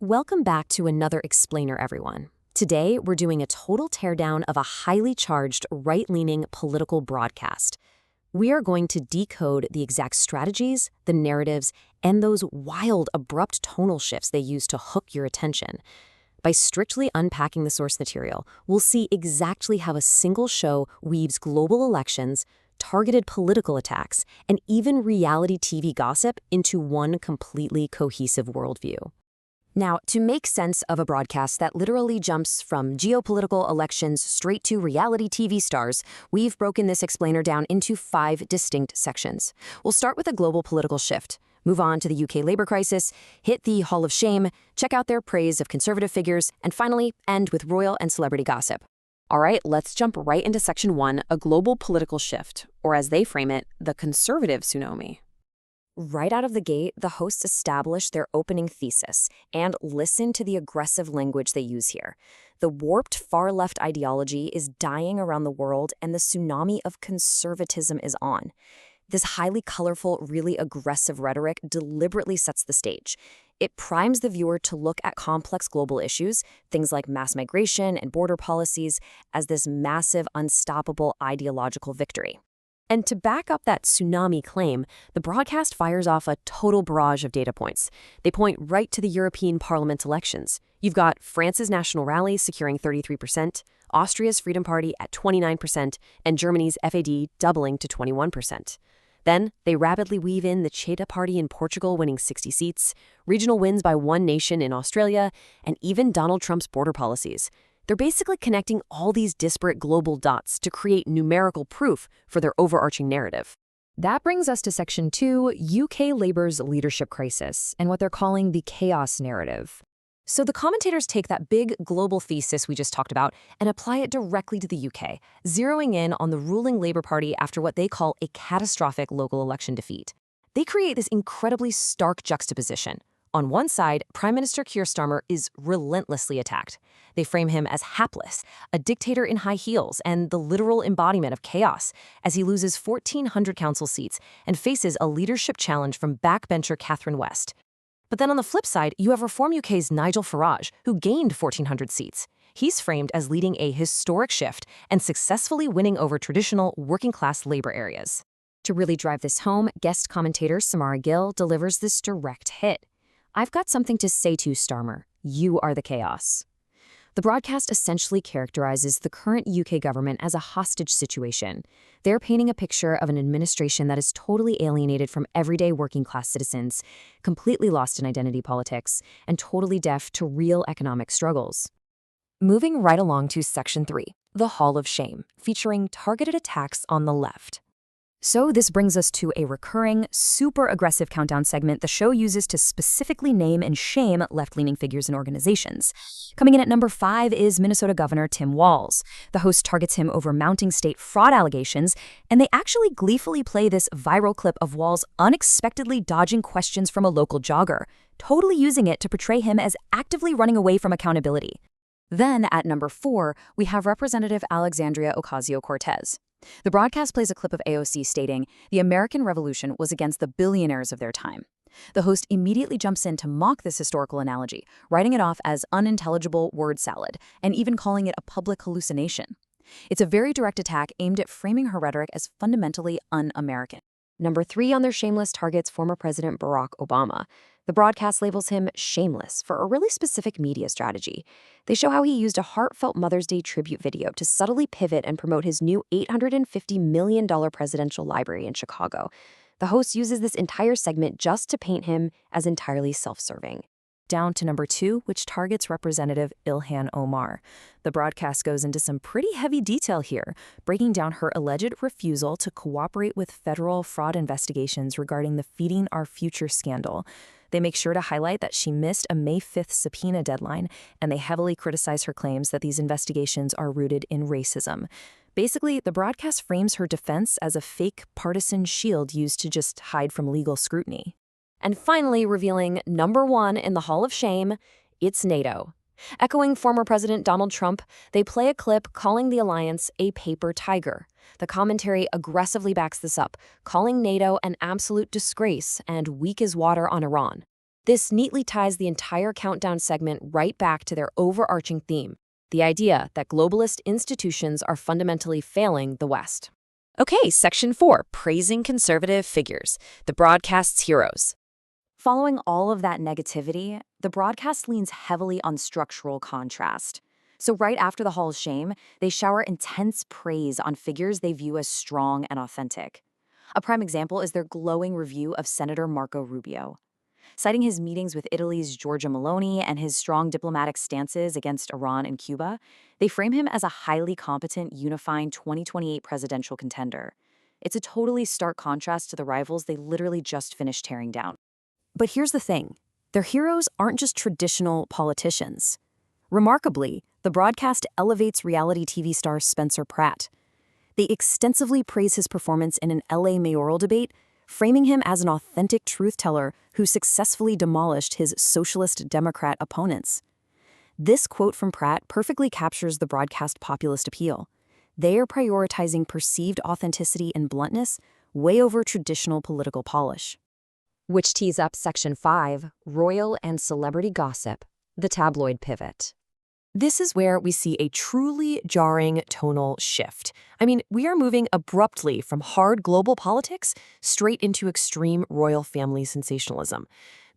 Welcome back to another explainer, everyone. Today, we're doing a total teardown of a highly charged, right-leaning political broadcast. We are going to decode the exact strategies, the narratives, and those wild, abrupt tonal shifts they use to hook your attention. By strictly unpacking the source material, we'll see exactly how a single show weaves global elections, targeted political attacks, and even reality TV gossip into one completely cohesive worldview. Now, to make sense of a broadcast that literally jumps from geopolitical elections straight to reality TV stars, we've broken this explainer down into 5 distinct sections. We'll start with a global political shift, move on to the UK Labour crisis, hit the Hall of Shame, check out their praise of conservative figures, and finally end with royal and celebrity gossip. All right, let's jump right into Section 1, a global political shift, or as they frame it, the conservative tsunami. Right out of the gate, the hosts establish their opening thesis and listen to the aggressive language they use here. The warped far-left ideology is dying around the world, and the tsunami of conservatism is on. This highly colorful, really aggressive rhetoric deliberately sets the stage. It primes the viewer to look at complex global issues, things like mass migration and border policies, as this massive, unstoppable ideological victory. And to back up that tsunami claim, the broadcast fires off a total barrage of data points. They point right to the European Parliament elections. You've got France's National Rally securing 33%, Austria's Freedom Party at 29%, and Germany's FAD doubling to 21%. Then, they rapidly weave in the Cheta Party in Portugal winning 60 seats, regional wins by one nation in Australia, and even Donald Trump's border policies. They're basically connecting all these disparate global dots to create numerical proof for their overarching narrative. That brings us to Section 2, UK Labour's leadership crisis, and what they're calling the chaos narrative. So the commentators take that big global thesis we just talked about and apply it directly to the UK, zeroing in on the ruling Labour Party after what they call a catastrophic local election defeat. They create this incredibly stark juxtaposition. On one side, Prime Minister Keir Starmer is relentlessly attacked. They frame him as hapless, a dictator in high heels, and the literal embodiment of chaos, as he loses 1,400 council seats and faces a leadership challenge from backbencher Catherine West. But then on the flip side, you have Reform UK's Nigel Farage, who gained 1,400 seats. He's framed as leading a historic shift and successfully winning over traditional working-class Labour areas. To really drive this home, guest commentator Samara Gill delivers this direct hit. "I've got something to say to Starmer. You are the chaos." The broadcast essentially characterizes the current UK government as a hostage situation. They're painting a picture of an administration that is totally alienated from everyday working-class citizens, completely lost in identity politics, and totally deaf to real economic struggles. Moving right along to Section 3, the Hall of Shame, featuring targeted attacks on the left. So this brings us to a recurring, super aggressive countdown segment the show uses to specifically name and shame left-leaning figures and organizations. Coming in at number 5 is Minnesota Governor Tim Walz. The host targets him over mounting state fraud allegations, and they actually gleefully play this viral clip of Walz unexpectedly dodging questions from a local jogger, totally using it to portray him as actively running away from accountability. Then, at number 4, we have Representative Alexandria Ocasio-Cortez. The broadcast plays a clip of AOC stating, "The American Revolution was against the billionaires of their time." The host immediately jumps in to mock this historical analogy, writing it off as unintelligible word salad, and even calling it a public hallucination. It's a very direct attack aimed at framing her rhetoric as fundamentally un-American. Number 3 on their shameless targets former President Barack Obama. The broadcast labels him shameless for a really specific media strategy. They show how he used a heartfelt Mother's Day tribute video to subtly pivot and promote his new $850 million presidential library in Chicago. The host uses this entire segment just to paint him as entirely self-serving. Down to number 2, which targets Representative Ilhan Omar. The broadcast goes into some pretty heavy detail here, breaking down her alleged refusal to cooperate with federal fraud investigations regarding the Feeding Our Future scandal. They make sure to highlight that she missed a May 5th subpoena deadline, and they heavily criticize her claims that these investigations are rooted in racism. Basically, the broadcast frames her defense as a fake partisan shield used to just hide from legal scrutiny. And finally, revealing number 1 in the Hall of Shame, it's NATO. Echoing former President Donald Trump, they play a clip calling the alliance a paper tiger. The commentary aggressively backs this up, calling NATO an absolute disgrace and weak as water on Iran. This neatly ties the entire countdown segment right back to their overarching theme, the idea that globalist institutions are fundamentally failing the West. Okay, Section 4, praising conservative figures, the broadcast's heroes. Following all of that negativity, the broadcast leans heavily on structural contrast. So right after the Hall of Shame, they shower intense praise on figures they view as strong and authentic. A prime example is their glowing review of Senator Marco Rubio. Citing his meetings with Italy's Giorgia Meloni and his strong diplomatic stances against Iran and Cuba, they frame him as a highly competent, unifying 2028 presidential contender. It's a totally stark contrast to the rivals they literally just finished tearing down. But here's the thing. Their heroes aren't just traditional politicians. Remarkably, the broadcast elevates reality TV star Spencer Pratt. They extensively praise his performance in an LA mayoral debate, framing him as an authentic truth-teller who successfully demolished his socialist Democrat opponents. This quote from Pratt perfectly captures the broadcast populist appeal. They are prioritizing perceived authenticity and bluntness way over traditional political polish. Which tees up Section 5, royal and celebrity gossip, the tabloid pivot. This is where we see a truly jarring tonal shift. We are moving abruptly from hard global politics straight into extreme royal family sensationalism.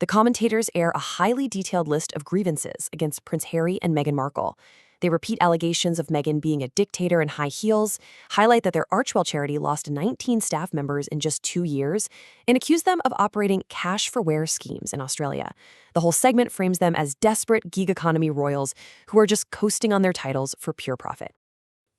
The commentators air a highly detailed list of grievances against Prince Harry and Meghan Markle. They repeat allegations of Meghan being a dictator in high heels, highlight that their Archewell charity lost 19 staff members in just 2 years, and accuse them of operating cash-for-wear schemes in Australia. The whole segment frames them as desperate gig economy royals who are just coasting on their titles for pure profit.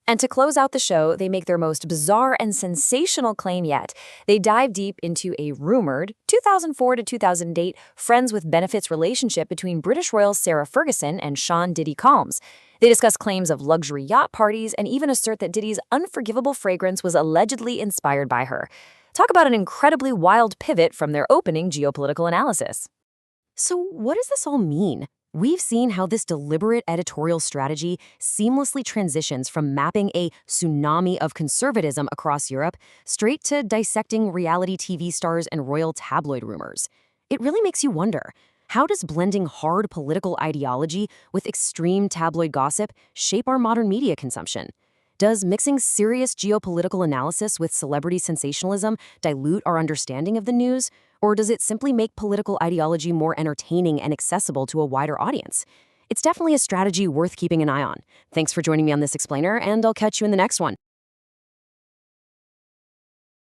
And to close out the show, they make their most bizarre and sensational claim yet. They dive deep into a rumored 2004 to 2008 friends with benefits relationship between British royals Sarah Ferguson and Sean Diddy Combs. They discuss claims of luxury yacht parties and even assert that Diddy's unforgivable fragrance was allegedly inspired by her. Talk about an incredibly wild pivot from their opening geopolitical analysis. So what does this all mean? We've seen how this deliberate editorial strategy seamlessly transitions from mapping a tsunami of conservatism across Europe straight to dissecting reality TV stars and royal tabloid rumors. It really makes you wonder, how does blending hard political ideology with extreme tabloid gossip shape our modern media consumption? Does mixing serious geopolitical analysis with celebrity sensationalism dilute our understanding of the news? Or does it simply make political ideology more entertaining and accessible to a wider audience? It's definitely a strategy worth keeping an eye on. Thanks for joining me on this explainer, and I'll catch you in the next one.